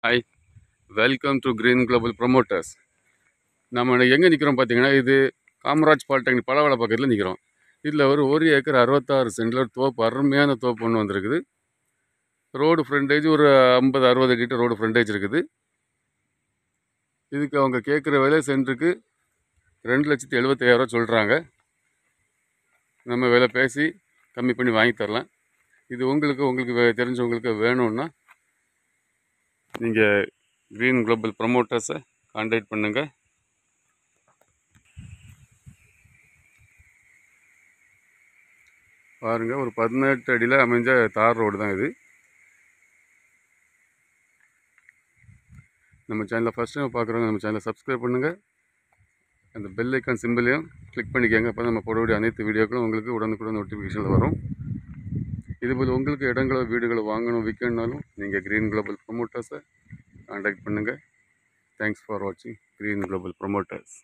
Hi, welcome to green global promoters. நம்ம எங்கே நிற்கிறோம் பார்த்தீங்கன்னா, இது காமராஜ் பாலிடெக்னிக் பலவள பக்கத்தில் நிற்கிறோம். இதில் ஒரு ஏக்கர் 66 சென்டில் ஒரு தோப்பு, அருமையான தோப்பு ஒன்று வந்திருக்குது. ரோடு ஃப்ரண்டேஜ் ஒரு 50-60 கிட்ட ரோடு ஃப்ரண்டேஜ் இருக்குது. இதுக்கு அவங்க கேட்குற விலை சென்ட்டுக்கு 2,75,000 சொல்கிறாங்க. நம்ம விலை பேசி கம்மி பண்ணி வாங்கி தரலாம். இது உங்களுக்கு தெரிஞ்சவங்களுக்கு வேணும்னா நீங்கள் கிரீன் குளோபல் ப்ரொமோட்டர்ஸை கான்டாக்ட் பண்ணுங்கள். பாருங்கள், ஒரு 18 அடியில் அமைஞ்ச தார் ரோடு தான் இது. நம்ம சேனலில் ஃபஸ்ட் டைம் பார்க்குறவங்க நம்ம சேனலை சப்ஸ்கிரைப் பண்ணுங்கள். அந்த பெல் ஐக்கான் சிம்பிளையும் கிளிக் பண்ணிக்கோங்க. அப்போ நம்ம போடக்கூடிய அனைத்து வீடியோக்களும் உங்களுக்கு உடனுக்குடன் நோட்டிஃபிகேஷனில் வரும். இதுபோல் உங்களுக்கு இடங்களோ வீடுகளோ வாங்கணும் விற்கணுன்னாலும் நீங்கள் கிரீன் குளோபல் ப்ரொமோட்டர்ஸை கான்டாக்ட் பண்ணுங்கள். தேங்க்ஸ் ஃபார் வாட்சிங் கிரீன் குளோபல் ப்ரொமோட்டர்ஸ்.